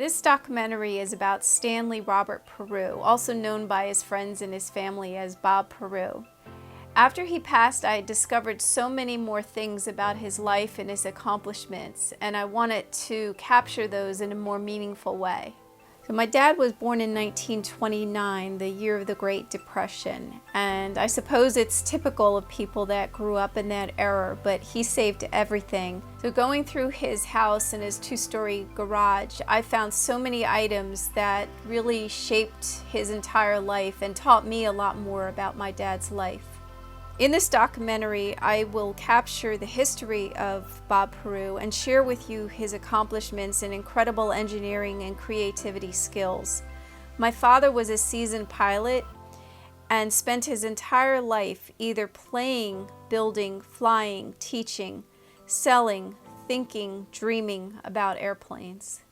This documentary is about Stanley Robert Peru, also known by his friends and his family as Bob Peru. After he passed, I discovered so many more things about his life and his accomplishments, and I wanted to capture those in a more meaningful way. So my dad was born in 1929, the year of the Great Depression, and I suppose it's typical of people that grew up in that era, but he saved everything. So going through his house and his two-story garage, I found so many items that really shaped his entire life and taught me a lot more about my dad's life. In this documentary, I will capture the history of Bob Peru and share with you his accomplishments and incredible engineering and creativity skills. My father was a seasoned pilot and spent his entire life either playing, building, flying, teaching, selling, thinking, dreaming about airplanes.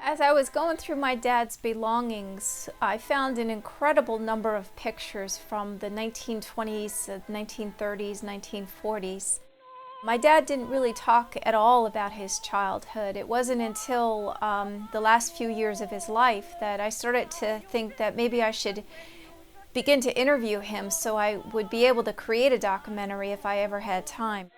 As I was going through my dad's belongings, I found an incredible number of pictures from the 1920s, 1930s, 1940s. My dad didn't really talk at all about his childhood. It wasn't until the last few years of his life that I started to think that maybe I should begin to interview him so I would be able to create a documentary if I ever had time.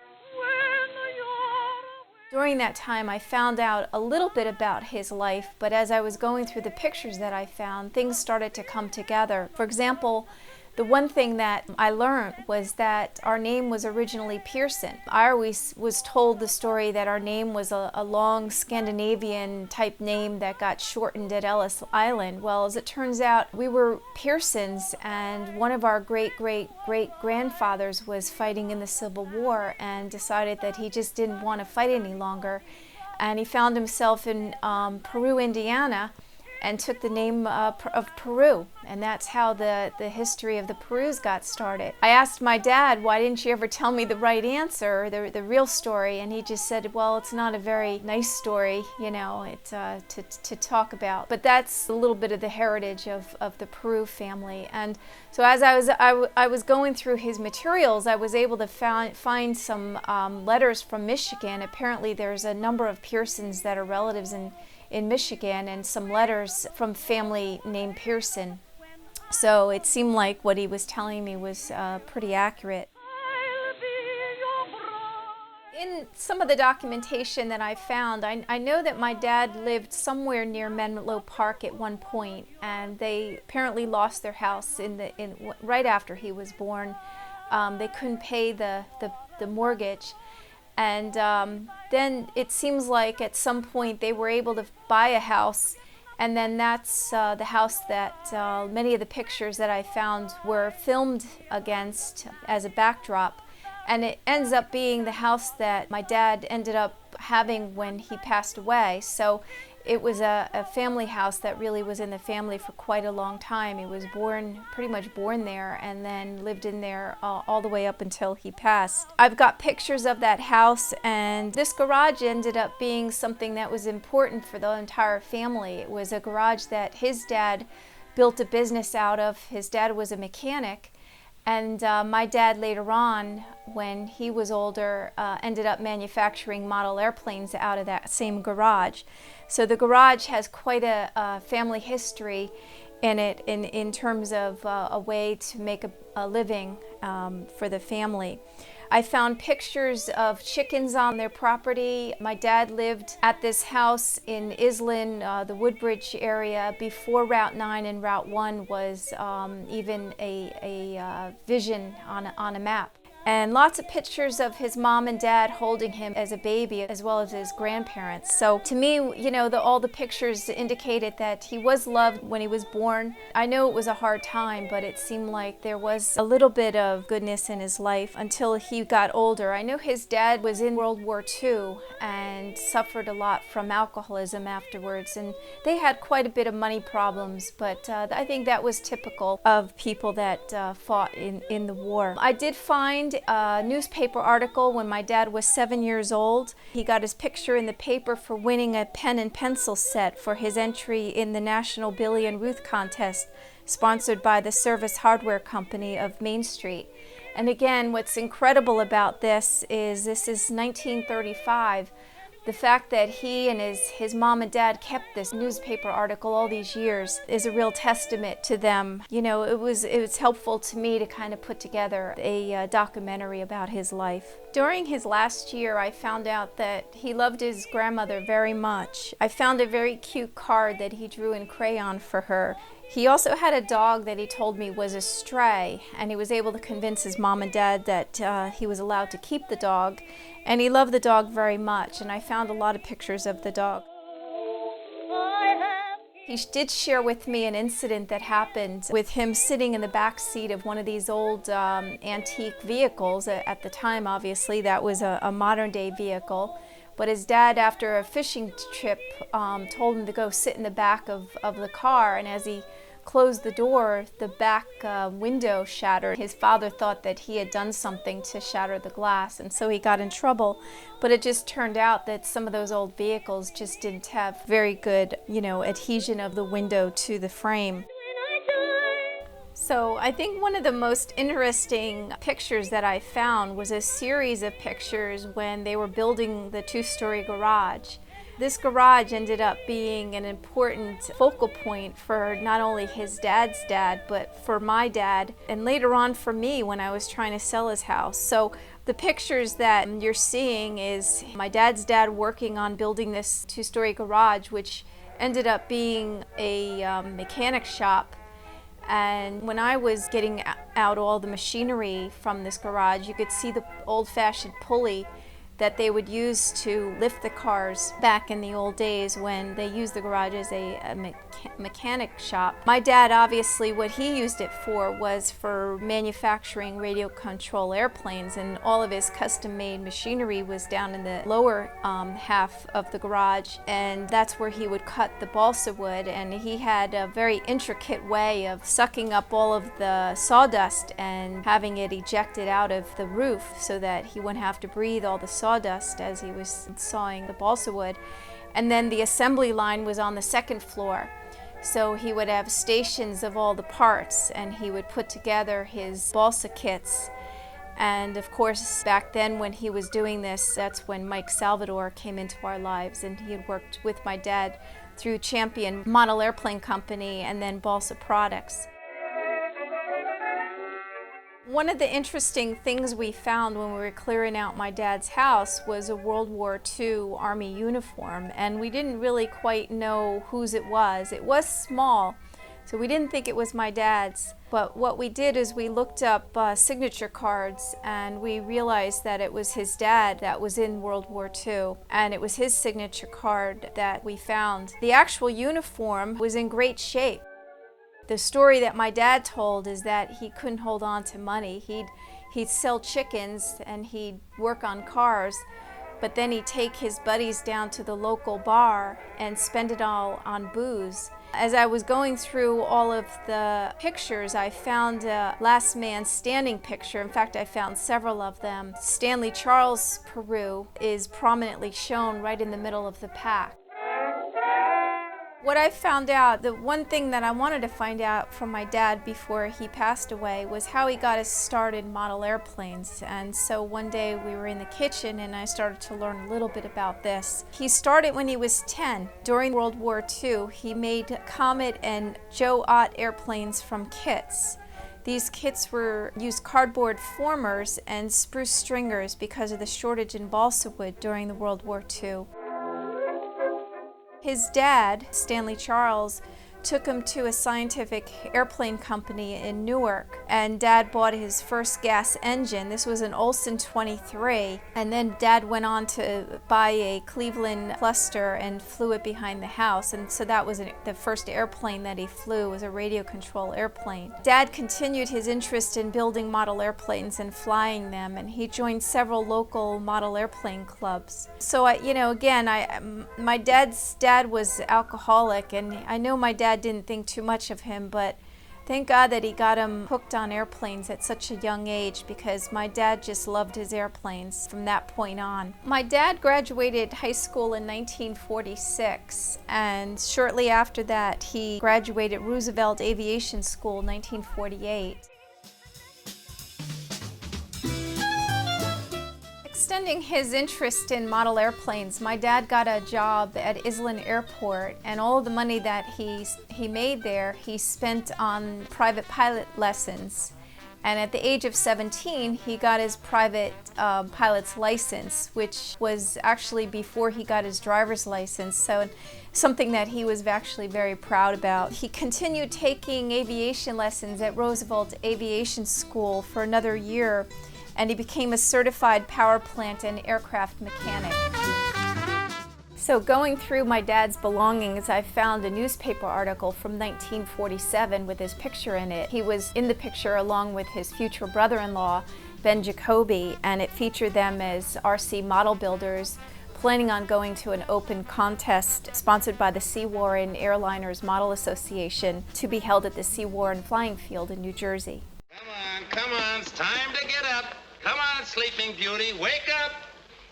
During that time, I found out a little bit about his life, but as I was going through the pictures that I found, things started to come together. For example, the one thing that I learned was that our name was originally Pearson. I always was told the story that our name was a long Scandinavian type name that got shortened at Ellis Island. Well, as it turns out, we were Pearsons, and one of our great-great-great-grandfathers was fighting in the Civil War and decided that he just didn't want to fight any longer. And he found himself in Peru, Indiana, and took the name of Peru, and that's how the history of the Perus got started. I asked my dad, why didn't you ever tell me the right answer, the real story, and he just said, well, it's not a very nice story, you know, to talk about. But that's a little bit of the heritage of the Peru family. And so as I was going through his materials, I was able to find some letters from Michigan. Apparently there's a number of Pearsons that are relatives in Michigan, and some letters from family named Pearson. So it seemed like what he was telling me was pretty accurate. In some of the documentation that I found, I know that my dad lived somewhere near Menlo Park at one point, and they apparently lost their house right after he was born. They couldn't pay the mortgage. And then it seems like at some point they were able to buy a house, and then that's the house that many of the pictures that I found were filmed against as a backdrop. And it ends up being the house that my dad ended up having when he passed away. So it was a family house that really was in the family for quite a long time. He was pretty much born there, and then lived in there all the way up until he passed. I've got pictures of that house, and this garage ended up being something that was important for the entire family. It was a garage that his dad built a business out of. His dad was a mechanic, and my dad later on, when he was older, ended up manufacturing model airplanes out of that same garage. So the garage has quite a family history in it in terms of a way to make a living for the family. I found pictures of chickens on their property. My dad lived at this house in Island, the Woodbridge area, before Route 9 and Route 1 was even a vision on a map. And lots of pictures of his mom and dad holding him as a baby, as well as his grandparents. So to me, you know, all the pictures indicated that he was loved when he was born. I know it was a hard time, but it seemed like there was a little bit of goodness in his life until he got older. I know his dad was in World War II and suffered a lot from alcoholism afterwards, and they had quite a bit of money problems, but I think that was typical of people that fought in the war. I did find a newspaper article when my dad was 7 years old. He got his picture in the paper for winning a pen and pencil set for his entry in the National Billy and Ruth contest sponsored by the Service Hardware Company of Main Street. And again, what's incredible about this is 1935. The fact that he and his mom and dad kept this newspaper article all these years is a real testament to them. You know, it was helpful to me to kind of put together a documentary about his life. During his last year, I found out that he loved his grandmother very much. I found a very cute card that he drew in crayon for her. He also had a dog that he told me was a stray, and he was able to convince his mom and dad that he was allowed to keep the dog, and he loved the dog very much, and I found a lot of pictures of the dog. He did share with me an incident that happened with him sitting in the back seat of one of these old antique vehicles. At the time, obviously, that was a modern-day vehicle. But his dad, after a fishing trip, told him to go sit in the back of the car, and as he closed the door, the back window shattered. His father thought that he had done something to shatter the glass, and so he got in trouble. But it just turned out that some of those old vehicles just didn't have very good, adhesion of the window to the frame. So I think one of the most interesting pictures that I found was a series of pictures when they were building the two-story garage. This garage ended up being an important focal point for not only his dad's dad, but for my dad, and later on for me when I was trying to sell his house. So the pictures that you're seeing is my dad's dad working on building this two-story garage, which ended up being a mechanic shop. And when I was getting out all the machinery from this garage, you could see the old-fashioned pulley that they would use to lift the cars back in the old days when they used the garage as a mechanic shop. My dad, obviously, what he used it for was for manufacturing radio control airplanes, and all of his custom-made machinery was down in the lower half of the garage, and that's where he would cut the balsa wood, and he had a very intricate way of sucking up all of the sawdust and having it ejected out of the roof so that he wouldn't have to breathe all the sawdust as he was sawing the balsa wood. And then the assembly line was on the second floor. So he would have stations of all the parts, and he would put together his balsa kits. And of course, back then when he was doing this, that's when Mike Salvador came into our lives, and he had worked with my dad through Champion Model Airplane Company and then Balsa Products. One of the interesting things we found when we were clearing out my dad's house was a World War II Army uniform, and we didn't really quite know whose it was. It was small, so we didn't think it was my dad's. But what we did is we looked up signature cards, and we realized that it was his dad that was in World War II, and it was his signature card that we found. The actual uniform was in great shape. The story that my dad told is that he couldn't hold on to money. He'd sell chickens and he'd work on cars, but then he'd take his buddies down to the local bar and spend it all on booze. As I was going through all of the pictures, I found a last man standing picture. In fact, I found several of them. Stanley Charles Peru is prominently shown right in the middle of the pack. What I found out, the one thing that I wanted to find out from my dad before he passed away was how he got his start in model airplanes. And so one day we were in the kitchen and I started to learn a little bit about this. He started when he was 10. During World War II, he made Comet and Joe Ott airplanes from kits. These kits used cardboard formers and spruce stringers because of the shortage in balsa wood during the World War II. His dad, Stanley Charles, took him to a scientific airplane company in Newark, and Dad bought his first gas engine. This was an Olson 23, and then Dad went on to buy a Cleveland Cluster and flew it behind the house, and so that was the first airplane that he flew, was a radio control airplane. Dad continued his interest in building model airplanes and flying them, and he joined several local model airplane clubs. So my dad's dad was alcoholic, and I know my dad didn't think too much of him, but thank God that he got him hooked on airplanes at such a young age, because my dad just loved his airplanes from that point on. My dad graduated high school in 1946, and shortly after that he graduated Roosevelt Aviation School in 1948. Extending his interest in model airplanes, my dad got a job at Islin Airport, and all of the money that he made there, he spent on private pilot lessons. And at the age of 17, he got his private pilot's license, which was actually before he got his driver's license, so something that he was actually very proud about. He continued taking aviation lessons at Roosevelt Aviation School for another year, and he became a certified power plant and aircraft mechanic. So going through my dad's belongings, I found a newspaper article from 1947 with his picture in it. He was in the picture along with his future brother-in-law, Ben Jacoby, and it featured them as RC model builders planning on going to an open contest sponsored by the Seawarren Airliners Model Association to be held at the Seawarren Flying Field in New Jersey. Come on, it's time to get up. Come on, Sleeping Beauty, wake up.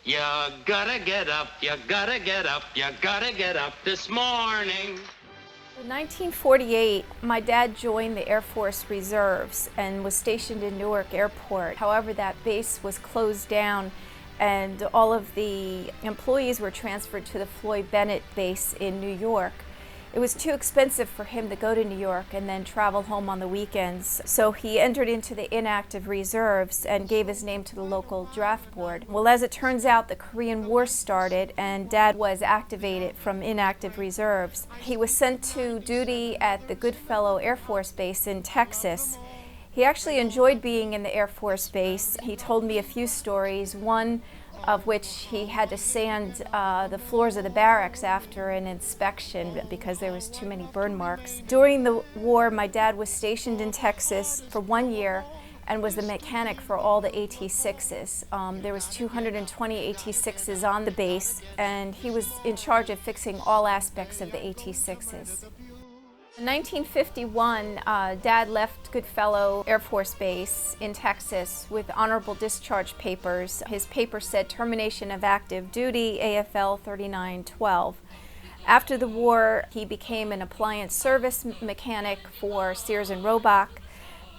You gotta get up, you gotta get up, you gotta get up this morning. In 1948, my dad joined the Air Force Reserves and was stationed in Newark Airport. However, that base was closed down and all of the employees were transferred to the Floyd Bennett base in New York. It was too expensive for him to go to New York and then travel home on the weekends, so he entered into the inactive reserves and gave his name to the local draft board. Well, as it turns out, the Korean War started and Dad was activated from inactive reserves. He was sent to duty at the Goodfellow Air Force Base in Texas. He actually enjoyed being in the Air Force Base. He told me a few stories, one of which he had to sand the floors of the barracks after an inspection because there was too many burn marks. During the war, my dad was stationed in Texas for 1 year and was the mechanic for all the AT-6s. There was 220 AT-6s on the base, and he was in charge of fixing all aspects of the AT-6s. In 1951, Dad left Goodfellow Air Force Base in Texas with honorable discharge papers. His paper said termination of active duty, AFL 3912. After the war, he became an appliance service mechanic for Sears and Roebuck,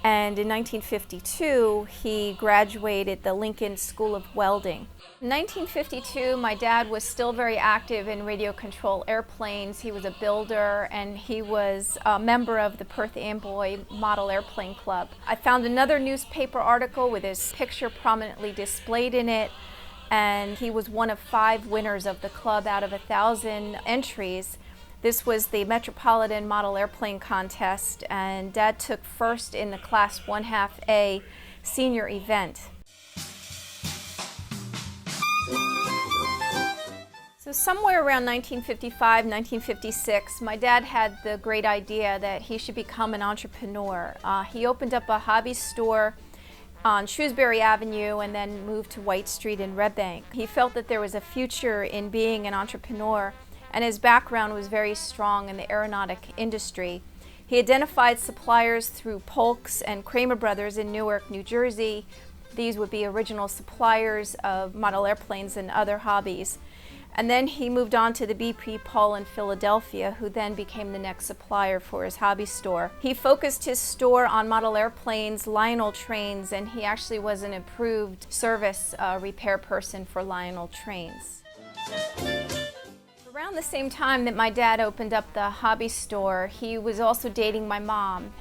and in 1952, he graduated the Lincoln School of Welding. In 1952, my dad was still very active in radio control airplanes. He was a builder and he was a member of the Perth Amboy Model Airplane Club. I found another newspaper article with his picture prominently displayed in it, and he was one of 5 winners of the club out of 1,000 entries. This was the Metropolitan Model Airplane Contest, and Dad took first in the Class 1/2A senior event. So somewhere around 1955, 1956, my dad had the great idea that he should become an entrepreneur. He opened up a hobby store on Shrewsbury Avenue and then moved to White Street in Red Bank. He felt that there was a future in being an entrepreneur, and his background was very strong in the aeronautic industry. He identified suppliers through Polk's and Kramer Brothers in Newark, New Jersey. These would be original suppliers of model airplanes and other hobbies. And then he moved on to the BP Paul in Philadelphia, who then became the next supplier for his hobby store. He focused his store on model airplanes, Lionel trains, and he actually was an approved service repair person for Lionel trains. Around the same time that my dad opened up the hobby store, he was also dating my mom.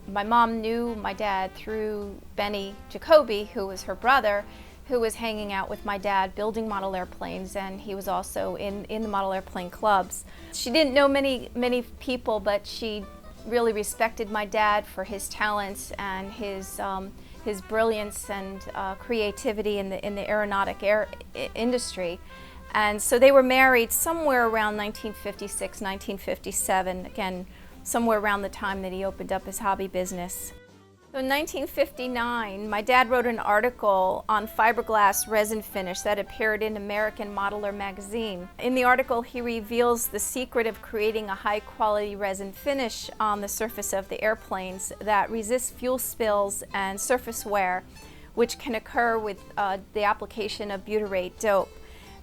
My mom knew my dad through Benny Jacoby, who was her brother, who was hanging out with my dad building model airplanes, and he was also in the model airplane clubs. She didn't know many people, but she really respected my dad for his talents and his brilliance and creativity in the aeronautic industry. And so they were married somewhere around 1956, 1957, again, somewhere around the time that he opened up his hobby business. So in 1959, my dad wrote an article on fiberglass resin finish that appeared in American Modeler magazine. In the article, he reveals the secret of creating a high-quality resin finish on the surface of the airplanes that resists fuel spills and surface wear, which can occur with the application of butyrate dope.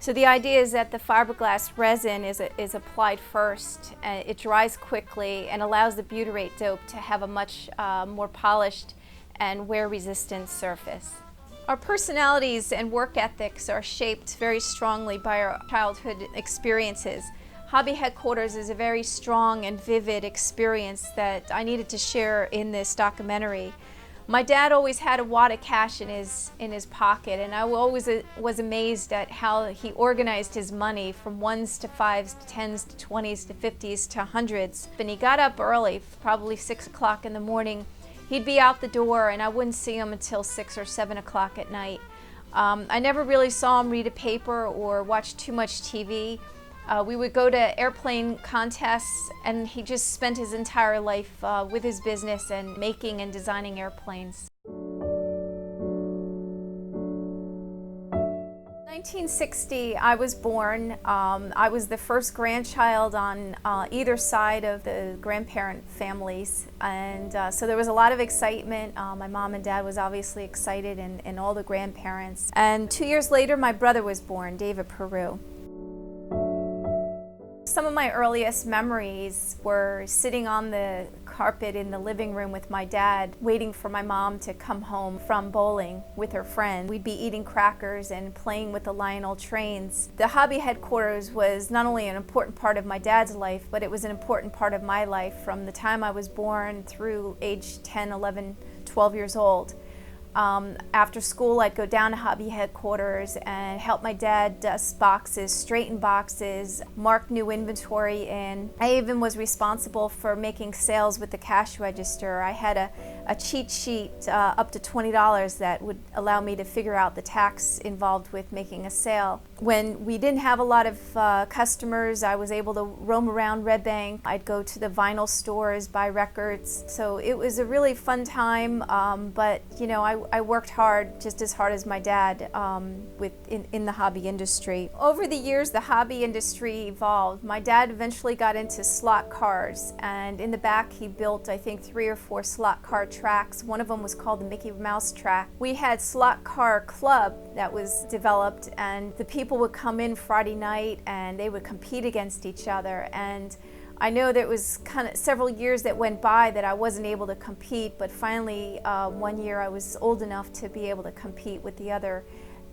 So the idea is that the fiberglass resin is applied first, and it dries quickly and allows the butyrate dope to have a much more polished and wear-resistant surface. Our personalities and work ethics are shaped very strongly by our childhood experiences. Hobby Headquarters is a very strong and vivid experience that I needed to share in this documentary. My dad always had a wad of cash in his pocket, and I always was amazed at how he organized his money from ones to fives to tens to 20s to 50s to hundreds. And he got up early, probably 6 o'clock in the morning. He'd be out the door and I wouldn't see him until 6 or 7 o'clock at night. I never really saw him read a paper or watch too much TV. We would go to airplane contests, and he just spent his entire life with his business and making and designing airplanes. 1960, I was born. I was the first grandchild on either side of the grandparent families, and so there was a lot of excitement. My mom and dad was obviously excited, and all the grandparents. And 2 years later, my brother was born, David Peru. Some of my earliest memories were sitting on the carpet in the living room with my dad, waiting for my mom to come home from bowling with her friend. We'd be eating crackers and playing with the Lionel trains. The Hobby Headquarters was not only an important part of my dad's life, but it was an important part of my life from the time I was born through age 10, 11, 12 years old. After school, I'd go down to Hobby Headquarters and help my dad dust boxes, straighten boxes, mark new inventory in. I even was responsible for making sales with the cash register. I had a cheat sheet up to $20 that would allow me to figure out the tax involved with making a sale. When we didn't have a lot of customers, I was able to roam around Red Bank. I'd go to the vinyl stores, buy records. So it was a really fun time, but you know, I worked hard, just as hard as my dad, in the hobby industry. Over the years, the hobby industry evolved. My dad eventually got into slot cars, and in the back he built, I think, 3 or 4 slot car tracks. One of them was called the Mickey Mouse track. We had slot car club that was developed, and the people would come in Friday night and they would compete against each other. And I know there was kind of several years that went by that I wasn't able to compete, but finally one year I was old enough to be able to compete with the other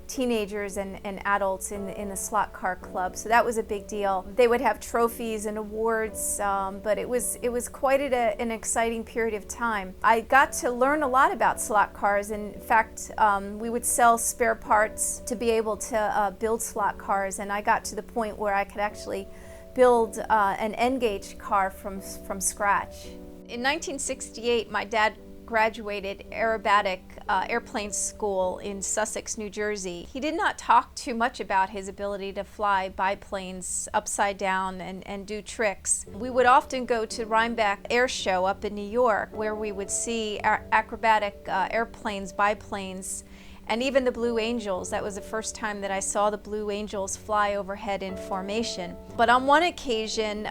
teenagers and adults in the slot car club. So that was a big deal. They would have trophies and awards, but it was quite an exciting period of time. I got to learn a lot about slot cars. In fact, we would sell spare parts to be able to build slot cars, and I got to the point where I could actually build an N-gauge car from scratch. In 1968, my dad graduated aerobatic airplane school in Sussex, New Jersey. He did not talk too much about his ability to fly biplanes upside down and do tricks. We would often go to Rhinebeck Air Show up in New York, where we would see acrobatic airplanes, biplanes, and even the Blue Angels. That was the first time that I saw the Blue Angels fly overhead in formation. But on one occasion,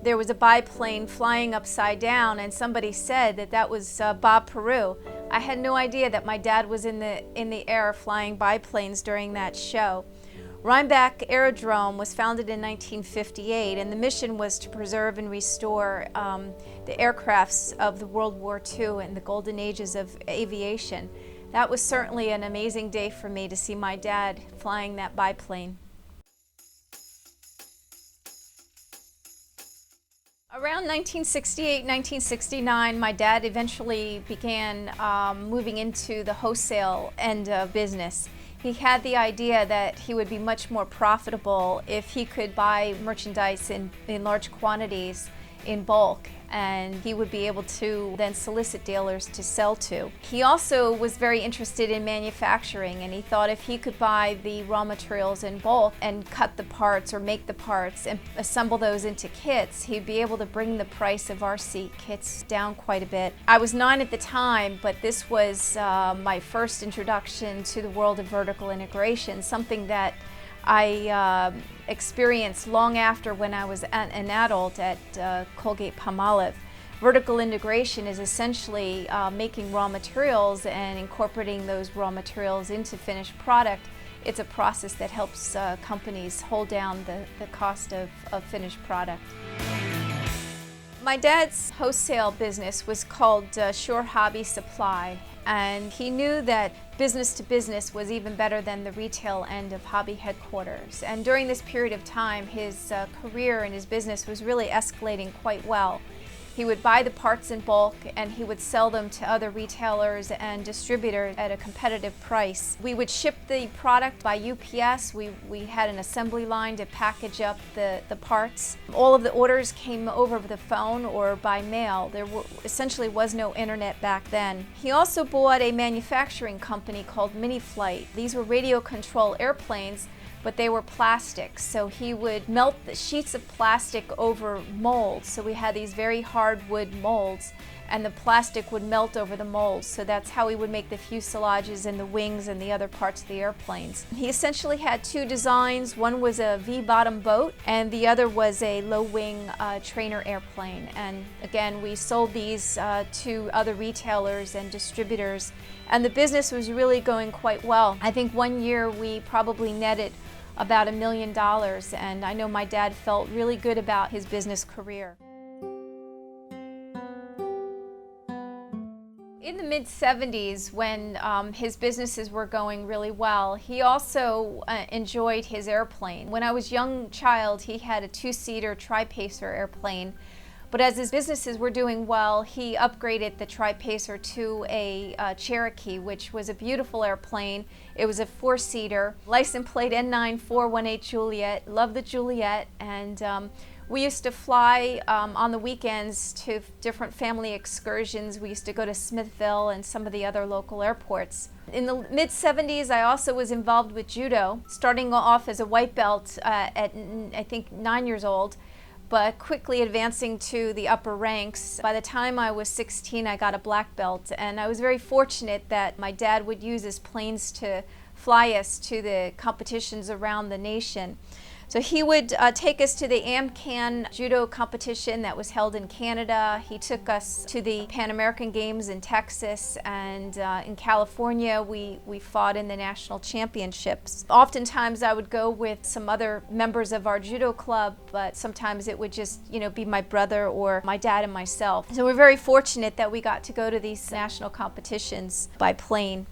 there was a biplane flying upside down, and somebody said that was Bob Peru. I had no idea that my dad was in the air flying biplanes during that show. Rhinebeck Aerodrome was founded in 1958, and the mission was to preserve and restore the aircrafts of the World War II and the golden ages of aviation. That was certainly an amazing day for me to see my dad flying that biplane. Around 1968, 1969, my dad eventually began moving into the wholesale end of business. He had the idea that he would be much more profitable if he could buy merchandise in large quantities in bulk, and he would be able to then solicit dealers to sell to. He also was very interested in manufacturing, and he thought if he could buy the raw materials in bulk and cut the parts or make the parts and assemble those into kits, he'd be able to bring the price of RC kits down quite a bit. I was 9 at the time, but this was my first introduction to the world of vertical integration, something that I experienced long after when I was an adult at Colgate-Palmolive. Vertical integration is essentially making raw materials and incorporating those raw materials into finished product. It's a process that helps companies hold down the cost of finished product. My dad's wholesale business was called Shore Hobby Supply, and he knew that business to business was even better than the retail end of hobby headquarters. And during this period of time, his career and his business was really escalating quite well. He would buy the parts in bulk and he would sell them to other retailers and distributors at a competitive price. We would ship the product by UPS. We had an assembly line to package up the parts. All of the orders came over the phone or by mail. There essentially was no internet back then. He also bought a manufacturing company called Mini-Flight. These were radio control airplanes, but they were plastic. So he would melt the sheets of plastic over molds. So we had these very hard wood molds, and the plastic would melt over the molds. So that's how he would make the fuselages and the wings and the other parts of the airplanes. He essentially had two designs. One was a V-bottom boat, and the other was a low-wing trainer airplane. And again, we sold these to other retailers and distributors, and the business was really going quite well. I think one year we probably netted about $1 million, and I know my dad felt really good about his business career. In the mid-70s, when his businesses were going really well, he also enjoyed his airplane. When I was a young child, he had a two-seater Tri-Pacer airplane. But as his businesses were doing well, he upgraded the Tri-Pacer to a Cherokee, which was a beautiful airplane. It was a four-seater, license plate N9418 Juliet. Loved the Juliet, and we used to fly on the weekends to different family excursions. We used to go to Smithville and some of the other local airports. In the mid-70s, I also was involved with judo, starting off as a white belt at I think 9 years old, but quickly advancing to the upper ranks. By the time I was 16, I got a black belt, and I was very fortunate that my dad would use his planes to fly us to the competitions around the nation. So he would take us to the AMCAN judo competition that was held in Canada. He took us to the Pan American Games in Texas, and in California we fought in the national championships. Oftentimes I would go with some other members of our judo club, but sometimes it would just be my brother or my dad and myself. So we're very fortunate that we got to go to these national competitions by plane.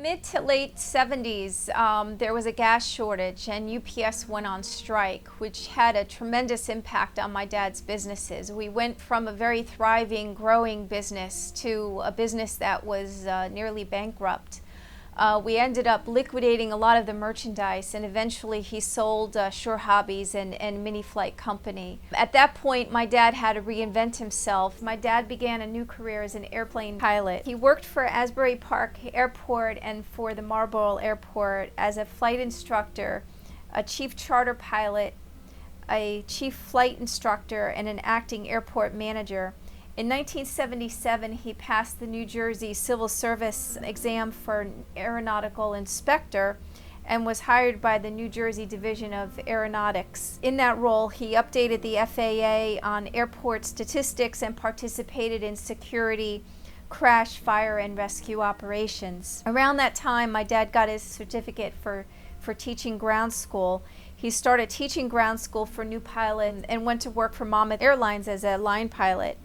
Mid to late 70s, there was a gas shortage and UPS went on strike, which had a tremendous impact on my dad's businesses. We went from a very thriving, growing business to a business that was nearly bankrupt. We ended up liquidating a lot of the merchandise, and eventually he sold Shore Hobbies and Mini-Flight Company. At that point, my dad had to reinvent himself. My dad began a new career as an airplane pilot. He worked for Asbury Park Airport and for the Marlborough Airport as a flight instructor, a chief charter pilot, a chief flight instructor, and an acting airport manager. In 1977, he passed the New Jersey Civil Service exam for an Aeronautical inspector and was hired by the New Jersey Division of Aeronautics. In that role, he updated the FAA on airport statistics and participated in security, crash, fire, and rescue operations. Around that time, my dad got his certificate for teaching ground school. He started teaching ground school for new pilots and went to work for Monmouth Airlines as a line pilot.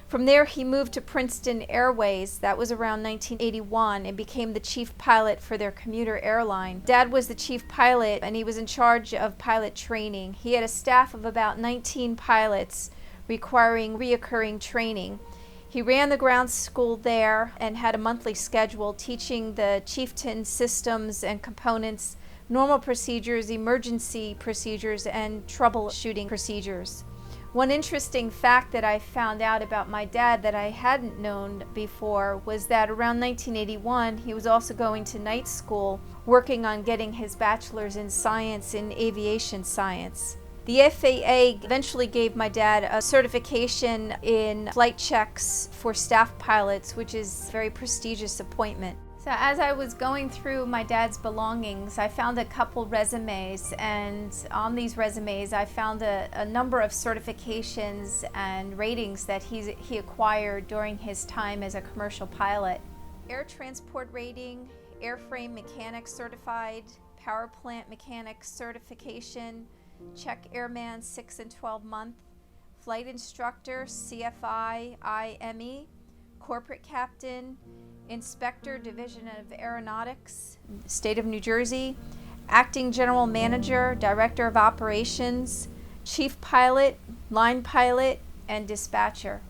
From there, he moved to Princeton Airways, that was around 1981, and became the chief pilot for their commuter airline. Dad was the chief pilot, and he was in charge of pilot training. He had a staff of about 19 pilots requiring reoccurring training. He ran the ground school there and had a monthly schedule teaching the chieftain systems and components, normal procedures, emergency procedures, and troubleshooting procedures. One interesting fact that I found out about my dad that I hadn't known before was that around 1981 he was also going to night school, working on getting his bachelor's in science in aviation science. The FAA eventually gave my dad a certification in flight checks for staff pilots, which is a very prestigious appointment. So as I was going through my dad's belongings, I found a couple resumes, and on these resumes I found a number of certifications and ratings that he acquired during his time as a commercial pilot. Air transport rating, airframe mechanic certified, power plant mechanic certification, check airman 6 and 12 month, flight instructor, CFI-I, corporate captain, inspector, Division of Aeronautics, State of New Jersey, acting general manager, director of operations, chief pilot, line pilot, and dispatcher.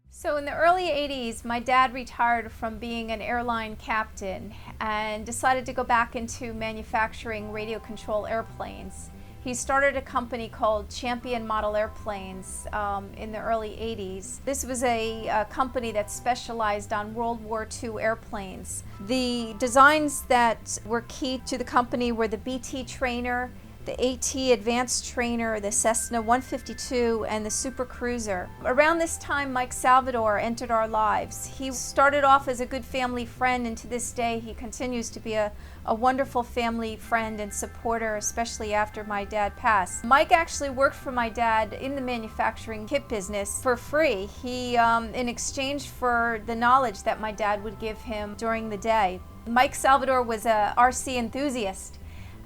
So in the early 80s, my dad retired from being an airline captain and decided to go back into manufacturing radio control airplanes. He started a company called Champion Model Airplanes in the early 80s. This was a company that specialized on World War II airplanes. The designs that were key to the company were the BT Trainer, the AT Advanced Trainer, the Cessna 152, and the Super Cruiser. Around this time, Mike Salvador entered our lives. He started off as a good family friend, and to this day he continues to be a wonderful family friend and supporter, especially after my dad passed. Mike actually worked for my dad in the manufacturing kit business for free. He, in exchange for the knowledge that my dad would give him during the day. Mike Salvador was a RC enthusiast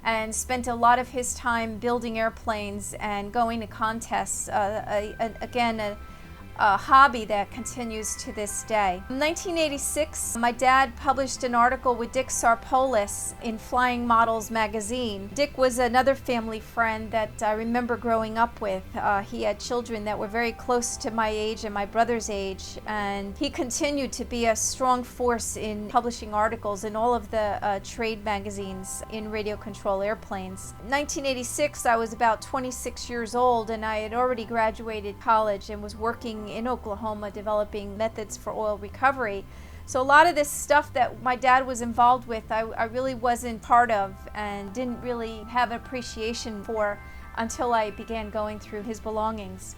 and spent a lot of his time building airplanes and going to contests. Again, a hobby that continues to this day. In 1986, my dad published an article with Dick Sarpolis in Flying Models magazine. Dick was another family friend that I remember growing up with. He had children that were very close to my age and my brother's age, and he continued to be a strong force in publishing articles in all of the trade magazines in radio control airplanes. In 1986, I was about 26 years old, and I had already graduated college and was working in Oklahoma developing methods for oil recovery. So a lot of this stuff that my dad was involved with, I really wasn't part of and didn't really have an appreciation for until I began going through his belongings.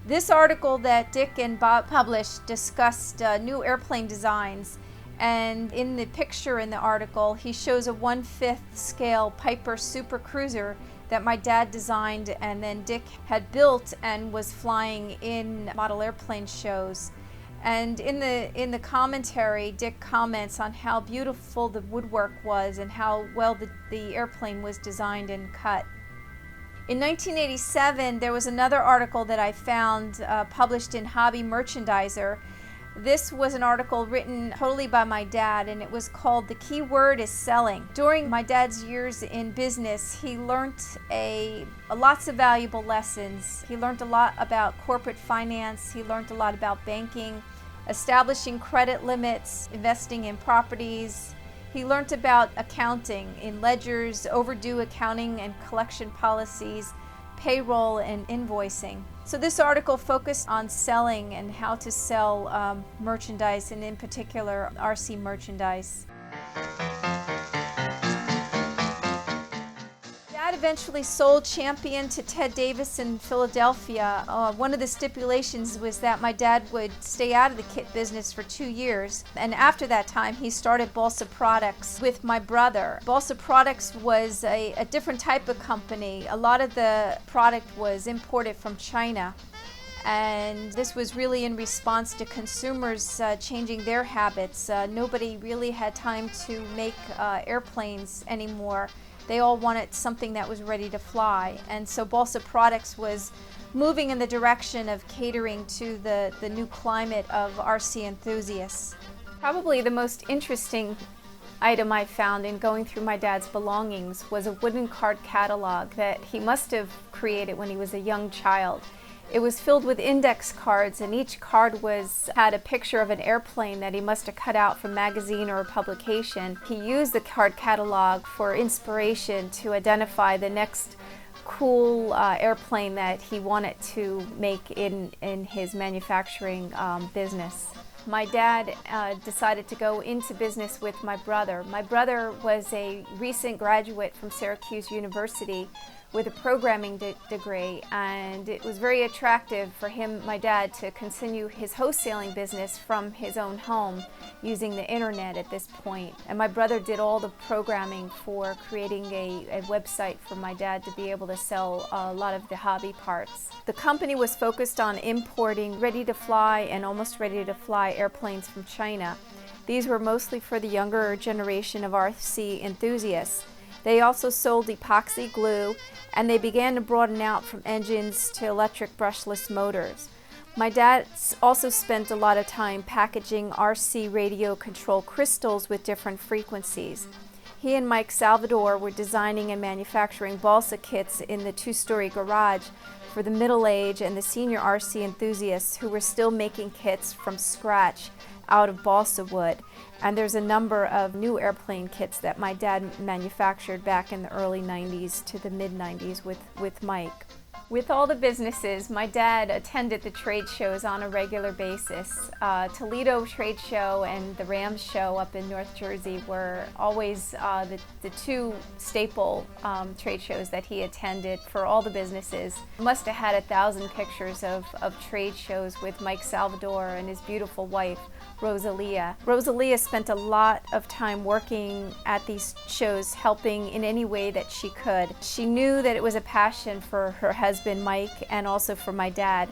This article that Dick and Bob published discussed new airplane designs, and in the picture in the article he shows a 1/5 scale Piper Super Cruiser that my dad designed and then Dick had built and was flying in model airplane shows. And in the commentary, Dick comments on how beautiful the woodwork was and how well the airplane was designed and cut. In 1987, there was another article that I found published in Hobby Merchandiser. This was an article written totally by my dad, and it was called "The Key Word is Selling." During my dad's years in business, he learned lots of valuable lessons. He learned a lot about corporate finance. He learned a lot about banking, establishing credit limits, investing in properties. He learned about accounting in ledgers, overdue accounting and collection policies, payroll, and invoicing. So this article focused on selling and how to sell merchandise, and in particular RC merchandise. Dad eventually sold Champion to Ted Davis in Philadelphia. One of the stipulations was that my dad would stay out of the kit business for 2 years, and after that time he started Balsa Products with my brother. Balsa Products was a different type of company. A lot of the product was imported from China, and this was really in response to consumers changing their habits. Nobody really had time to make airplanes anymore. They all wanted something that was ready to fly, and so Balsa Products was moving in the direction of catering to the new climate of RC enthusiasts. Probably the most interesting item I found in going through my dad's belongings was a wooden card catalog that he must have created when he was a young child. It was filled with index cards, and each card had a picture of an airplane that he must have cut out from a magazine or a publication. He used the card catalog for inspiration to identify the next cool airplane that he wanted to make in his manufacturing business. My dad decided to go into business with my brother. My brother was a recent graduate from Syracuse University with a programming degree, and it was very attractive for him, my dad, to continue his wholesaling business from his own home using the internet at this point. And my brother did all the programming for creating a website for my dad to be able to sell a lot of the hobby parts. The company was focused on importing ready-to-fly and almost ready-to-fly airplanes from China. These were mostly for the younger generation of RC enthusiasts. They also sold epoxy glue, and they began to broaden out from engines to electric brushless motors. My dad also spent a lot of time packaging RC radio control crystals with different frequencies. He and Mike Salvador were designing and manufacturing balsa kits in the two-story garage for the middle-aged and the senior RC enthusiasts who were still making kits from scratch out of balsa wood. And there's a number of new airplane kits that my dad manufactured back in the early 90s to the mid-90s with Mike. With all the businesses, my dad attended the trade shows on a regular basis. Toledo Trade Show and the Rams Show up in North Jersey were always the two staple trade shows that he attended for all the businesses. Must have had 1,000 pictures of trade shows with Mike Salvador and his beautiful wife, Rosalia. Rosalia spent a lot of time working at these shows, helping in any way that she could. She knew that it was a passion for her husband, Mike, and also for my dad.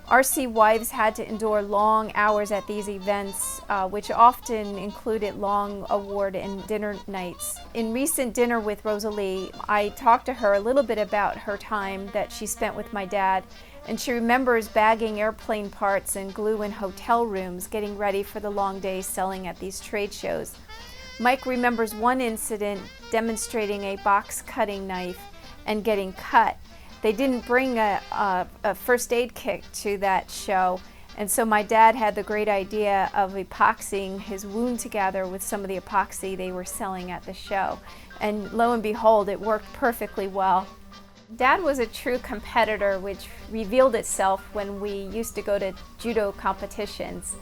RC wives had to endure long hours at these events, which often included long award and dinner nights. In recent dinner with Rosalie, I talked to her a little bit about her time that she spent with my dad, and she remembers bagging airplane parts and glue in hotel rooms, getting ready for the long days selling at these trade shows. Mike remembers one incident demonstrating a box cutting knife and getting cut. They didn't bring a first aid kit to that show, and so my dad had the great idea of epoxying his wound together with some of the epoxy they were selling at the show. And lo and behold, it worked perfectly well. Dad was a true competitor, which revealed itself when we used to go to judo competitions.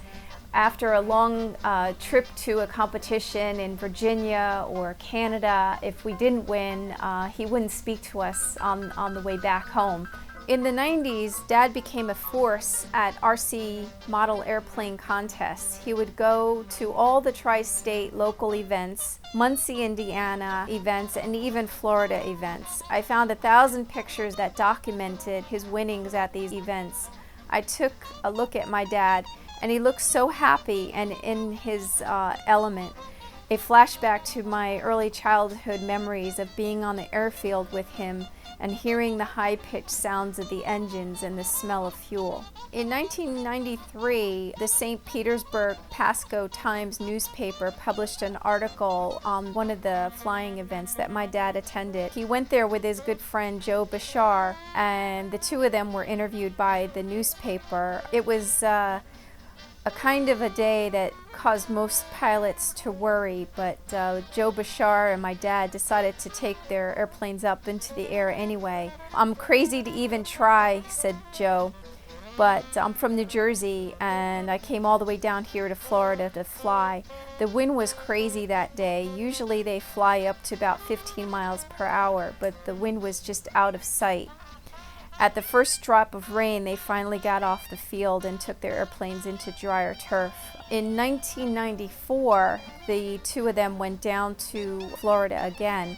After a long trip to a competition in Virginia or Canada, if we didn't win, he wouldn't speak to us on the way back home. In the 90s, Dad became a force at RC model airplane contests. He would go to all the tri-state local events, Muncie, Indiana events, and even Florida events. I found 1,000 pictures that documented his winnings at these events. I took a look at my dad, and he looked so happy and in his element. A flashback to my early childhood memories of being on the airfield with him and hearing the high-pitched sounds of the engines and the smell of fuel. In 1993, the St. Petersburg Pasco Times newspaper published an article on one of the flying events that my dad attended. He went there with his good friend Joe Bashar, and the two of them were interviewed by the newspaper. It was a kind of a day that caused most pilots to worry, but Joe Bashar and my dad decided to take their airplanes up into the air anyway. "I'm crazy to even try," said Joe, "but I'm from New Jersey and I came all the way down here to Florida to fly." The wind was crazy that day. Usually they fly up to about 15 miles per hour, but the wind was just out of sight. At the first drop of rain, they finally got off the field and took their airplanes into drier turf. In 1994, the two of them went down to Florida again.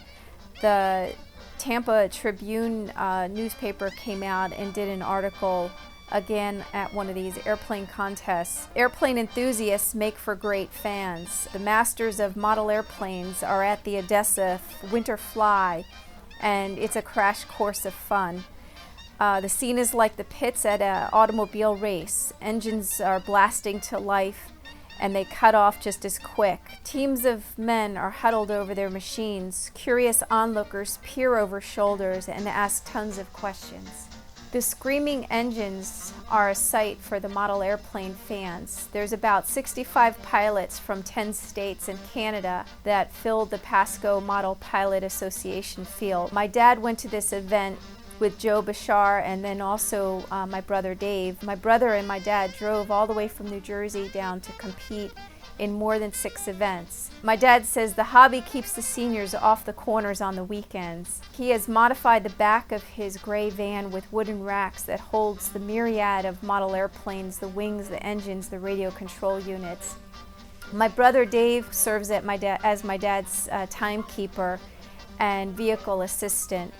The Tampa Tribune newspaper came out and did an article again at one of these airplane contests. Airplane enthusiasts make for great fans. The masters of model airplanes are at the Odessa Winter Fly, and it's a crash course of fun. The scene is like the pits at an automobile race. Engines are blasting to life, and they cut off just as quick. Teams of men are huddled over their machines. Curious onlookers peer over shoulders and ask tons of questions. The screaming engines are a sight for the model airplane fans. There's about 65 pilots from 10 states and Canada that filled the Pasco Model Pilot Association field. My dad went to this event with Joe Bashar and then also my brother Dave. My brother and my dad drove all the way from New Jersey down to compete in more than 6 events. My dad says the hobby keeps the seniors off the corners on the weekends. He has modified the back of his gray van with wooden racks that holds the myriad of model airplanes, the wings, the engines, the radio control units. My brother Dave serves as my dad's timekeeper and vehicle assistant.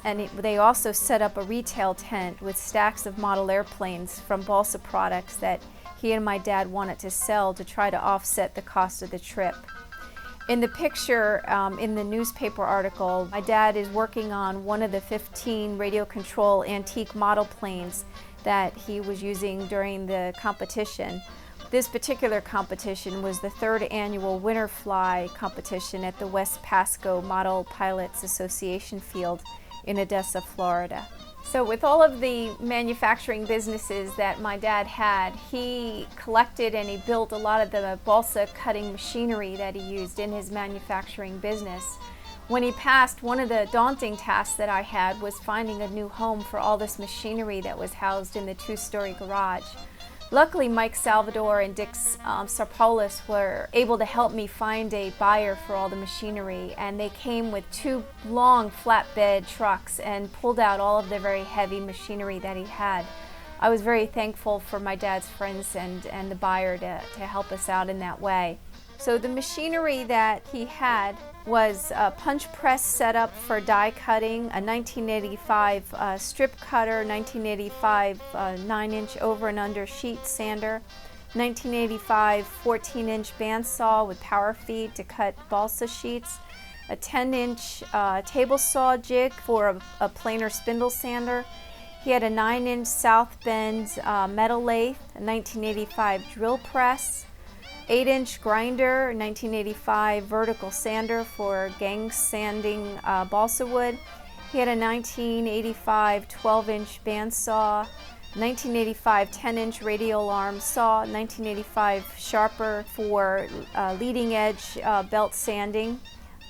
They also set up a retail tent with stacks of model airplanes from balsa products that he and my dad wanted to sell to try to offset the cost of the trip. In the picture, in the newspaper article, my dad is working on one of the 15 radio control antique model planes that he was using during the competition. This particular competition was the 3rd annual Winter Fly competition at the West Pasco Model Pilots Association field in Odessa, Florida. So with all of the manufacturing businesses that my dad had, he collected and he built a lot of the balsa cutting machinery that he used in his manufacturing business. When he passed, one of the daunting tasks that I had was finding a new home for all this machinery that was housed in the 2-story garage. Luckily, Mike Salvador and Dick Sarpoulos were able to help me find a buyer for all the machinery, and they came with 2 long flatbed trucks and pulled out all of the very heavy machinery that he had. I was very thankful for my dad's friends and the buyer to help us out in that way. So the machinery that he had was a punch press setup for die cutting, a 1985 strip cutter, 1985 9-inch over and under sheet sander, 1985 14-inch bandsaw with power feed to cut balsa sheets, a 10-inch table saw jig for a planer spindle sander. He had a 9-inch South Bend metal lathe, a 1985 drill press, 8-inch grinder, 1985 vertical sander for gang sanding balsa wood. He had a 1985 12-inch bandsaw, 1985 10-inch radial arm saw, 1985 sharper for leading edge belt sanding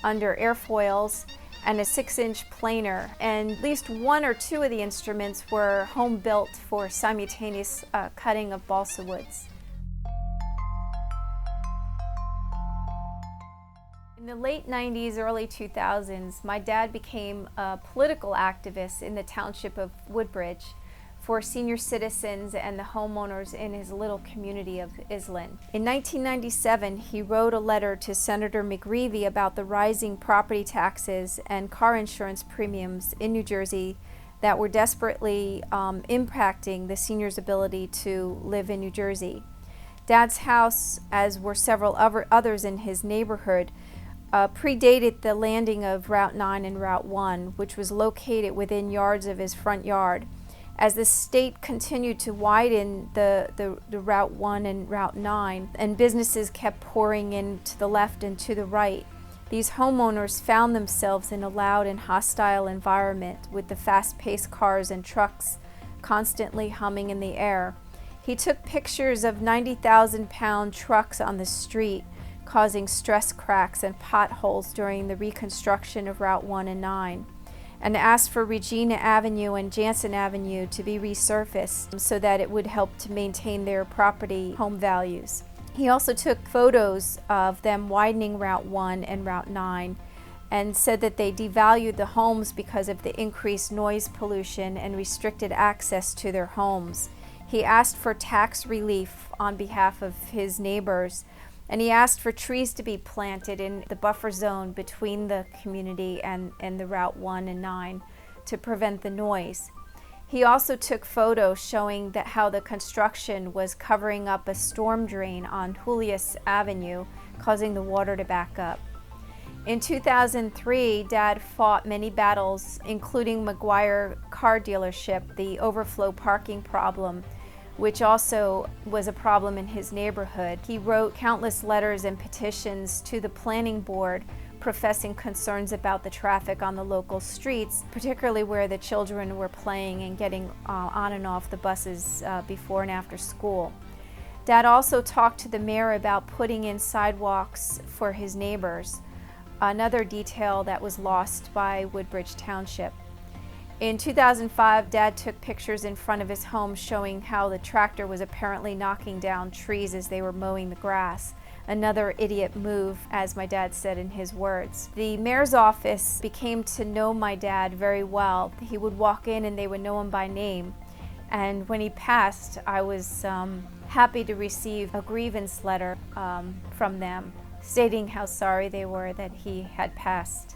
under airfoils, and a 6-inch planer. And at least 1 or 2 of the instruments were home built for simultaneous cutting of balsa woods. In the late 90s, early 2000s, my dad became a political activist in the township of Woodbridge for senior citizens and the homeowners in his little community of Island. In 1997, he wrote a letter to Senator McGreevey about the rising property taxes and car insurance premiums in New Jersey that were desperately impacting the seniors' ability to live in New Jersey. Dad's house, as were several others in his neighborhood, predated the landing of Route 9 and Route 1, which was located within yards of his front yard. As the state continued to widen the Route 1 and Route 9, and businesses kept pouring in to the left and to the right, these homeowners found themselves in a loud and hostile environment with the fast-paced cars and trucks constantly humming in the air. He took pictures of 90,000-pound trucks on the street, causing stress cracks and potholes during the reconstruction of Route 1 and 9, and asked for Regina Avenue and Jansen Avenue to be resurfaced so that it would help to maintain their property home values. He also took photos of them widening Route 1 and Route 9 and said that they devalued the homes because of the increased noise pollution and restricted access to their homes. He asked for tax relief on behalf of his neighbors, and he asked for trees to be planted in the buffer zone between the community and the Route 1 and 9 to prevent the noise. He also took photos showing that how the construction was covering up a storm drain on Julius Avenue, causing the water to back up. In 2003, Dad fought many battles, including McGuire Car Dealership, the overflow parking problem, which also was a problem in his neighborhood. He wrote countless letters and petitions to the planning board professing concerns about the traffic on the local streets, particularly where the children were playing and getting on and off the buses before and after school. Dad also talked to the mayor about putting in sidewalks for his neighbors, another detail that was lost by Woodbridge Township. In 2005, Dad took pictures in front of his home showing how the tractor was apparently knocking down trees as they were mowing the grass. Another idiot move, as my dad said in his words. The mayor's office became to know my dad very well. He would walk in and they would know him by name. And when he passed, I was happy to receive a grievance letter from them, stating how sorry they were that he had passed.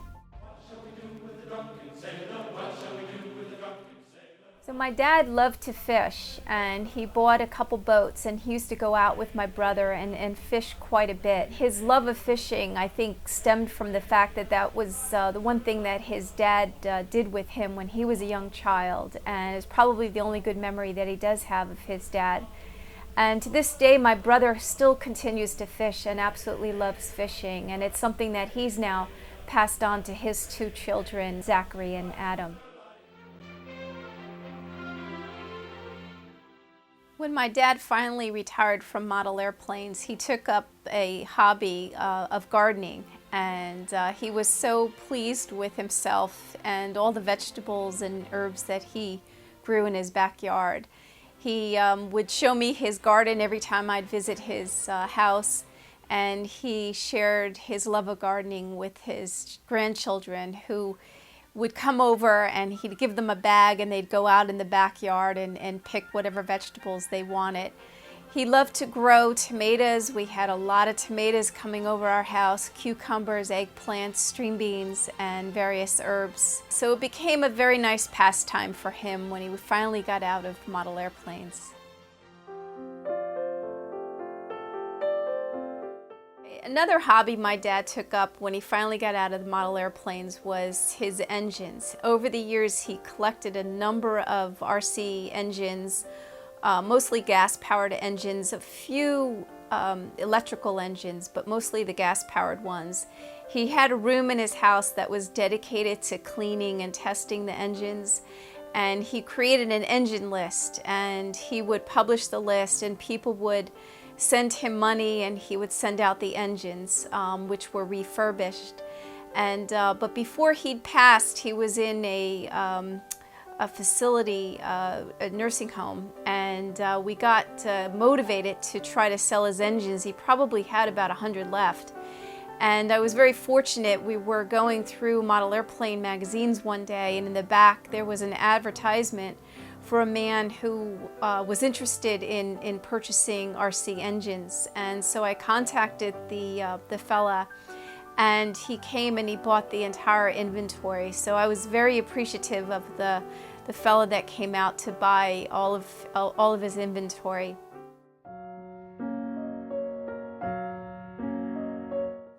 So my dad loved to fish, and he bought a couple boats, and he used to go out with my brother and fish quite a bit. His love of fishing, I think, stemmed from the fact that that was the one thing that his dad did with him when he was a young child, and it's probably the only good memory that he does have of his dad. And to this day, my brother still continues to fish and absolutely loves fishing, and it's something that he's now passed on to his two children, Zachary and Adam. When my dad finally retired from model airplanes, he took up a hobby of gardening, and he was so pleased with himself and all the vegetables and herbs that he grew in his backyard. He would show me his garden every time I'd visit his house, and he shared his love of gardening with his grandchildren, who would come over, and he'd give them a bag and they'd go out in the backyard and pick whatever vegetables they wanted. He loved to grow tomatoes. We had a lot of tomatoes coming over our house, cucumbers, eggplants, string beans, and various herbs. So it became a very nice pastime for him when he finally got out of model airplanes. Another hobby my dad took up when he finally got out of the model airplanes was his engines. Over the years, he collected a number of RC engines, mostly gas-powered engines, a few electrical engines, but mostly the gas-powered ones. He had a room in his house that was dedicated to cleaning and testing the engines, and he created an engine list, and he would publish the list, and people would send him money, and he would send out the engines, which were refurbished. And but before he'd passed, he was in a facility, a nursing home, and we got motivated to try to sell his engines. He probably had about 100 left. And I was very fortunate. We were going through model airplane magazines one day, and in the back there was an advertisement for a man who was interested in purchasing RC engines. And so I contacted the fella, and he came and he bought the entire inventory. So I was very appreciative of the fella that came out to buy all of his inventory.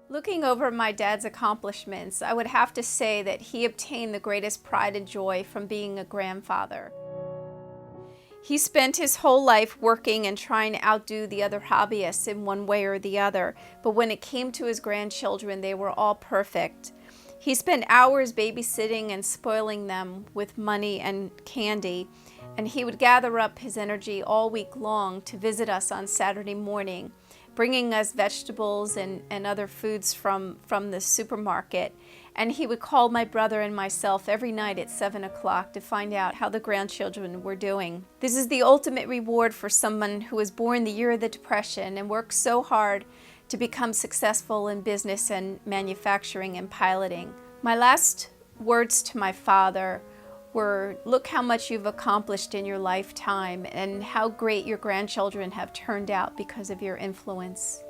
Looking over my dad's accomplishments, I would have to say that he obtained the greatest pride and joy from being a grandfather. He spent his whole life working and trying to outdo the other hobbyists in one way or the other, but when it came to his grandchildren, they were all perfect. He spent hours babysitting and spoiling them with money and candy, and he would gather up his energy all week long to visit us on Saturday morning, bringing us vegetables and other foods from the supermarket. And he would call my brother and myself every night at 7 o'clock to find out how the grandchildren were doing. This is the ultimate reward for someone who was born the year of the Depression and worked so hard to become successful in business and manufacturing and piloting. My last words to my father were, look how much you've accomplished in your lifetime and how great your grandchildren have turned out because of your influence.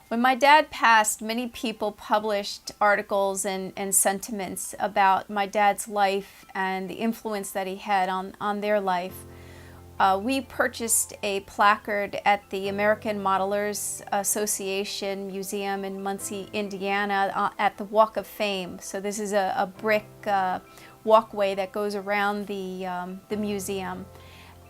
When my dad passed, many people published articles and sentiments about my dad's life and the influence that he had on their life. We purchased a placard at the American Modelers Association Museum in Muncie, Indiana, at the Walk of Fame. So this is a brick walkway that goes around the museum.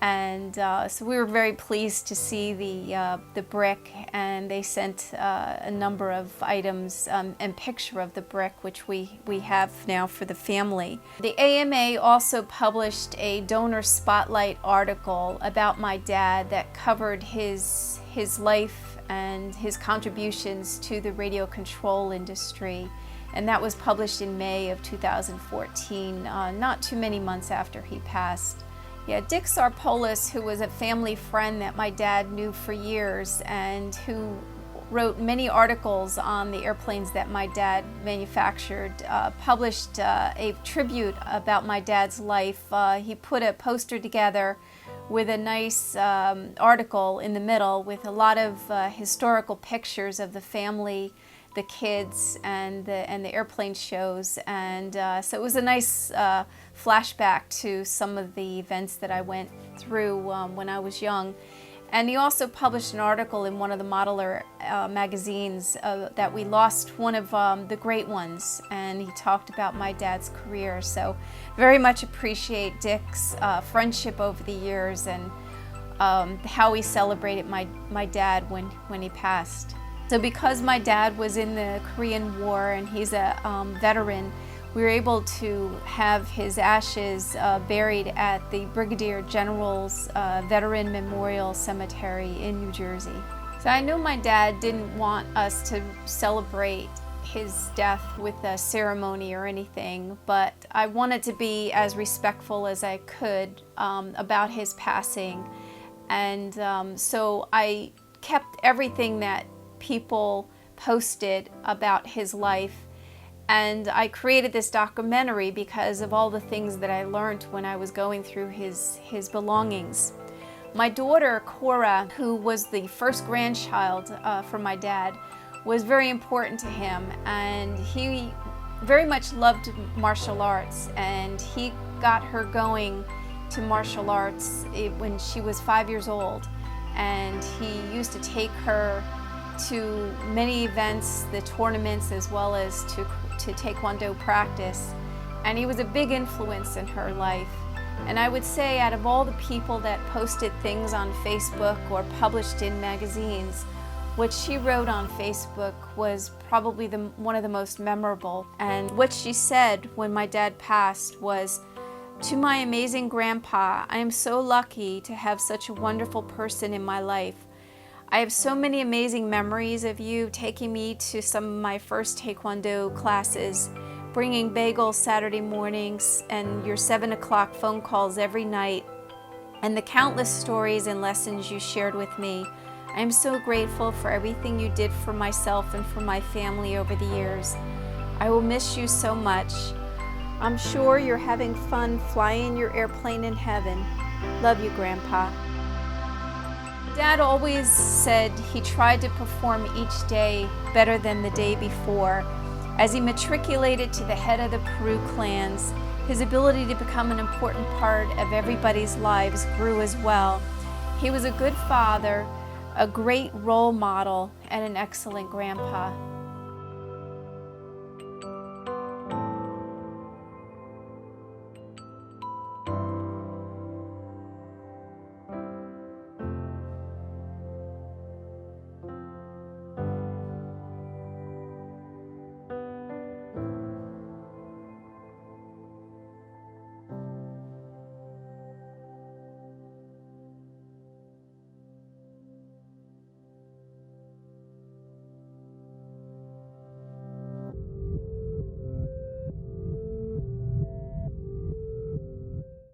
And so we were very pleased to see the brick, and they sent a number of items and picture of the brick, which we have now for the family. The AMA also published a donor spotlight article about my dad that covered his life and his contributions to the radio control industry. And that was published in May of 2014, not too many months after he passed. Yeah, Dick Sarpolis, who was a family friend that my dad knew for years and who wrote many articles on the airplanes that my dad manufactured, published a tribute about my dad's life. He put a poster together with a nice article in the middle with a lot of historical pictures of the family the kids and the airplane shows, and so it was a nice flashback to some of the events that I went through when I was young. And he also published an article in one of the modeler magazines that we lost one of the great ones, and he talked about my dad's career. So very much appreciate Dick's friendship over the years, and how he celebrated my dad when he passed. So because my dad was in the Korean War and he's a veteran, we were able to have his ashes buried at the Brigadier General's Veteran Memorial Cemetery in New Jersey. So I know my dad didn't want us to celebrate his death with a ceremony or anything, but I wanted to be as respectful as I could about his passing. And so I kept everything that people posted about his life, and I created this documentary because of all the things that I learned when I was going through his belongings. My daughter Cora, who was the first grandchild from my dad, was very important to him, and he very much loved martial arts, and he got her going to martial arts when she was 5 years old, and he used to take her to many events, the tournaments, as well as to Taekwondo practice, and he was a big influence in her life. And I would say out of all the people that posted things on Facebook or published in magazines, what she wrote on Facebook was probably one of the most memorable. And what she said when my dad passed was, "To my amazing grandpa, I am so lucky to have such a wonderful person in my life. I have so many amazing memories of you taking me to some of my first Taekwondo classes, bringing bagels Saturday mornings, and your 7 o'clock phone calls every night, and the countless stories and lessons you shared with me. I am so grateful for everything you did for myself and for my family over the years. I will miss you so much. I'm sure you're having fun flying your airplane in heaven. Love you, Grandpa." Dad always said he tried to perform each day better than the day before. As he matriculated to the head of the Peru clans, his ability to become an important part of everybody's lives grew as well. He was a good father, a great role model, and an excellent grandpa.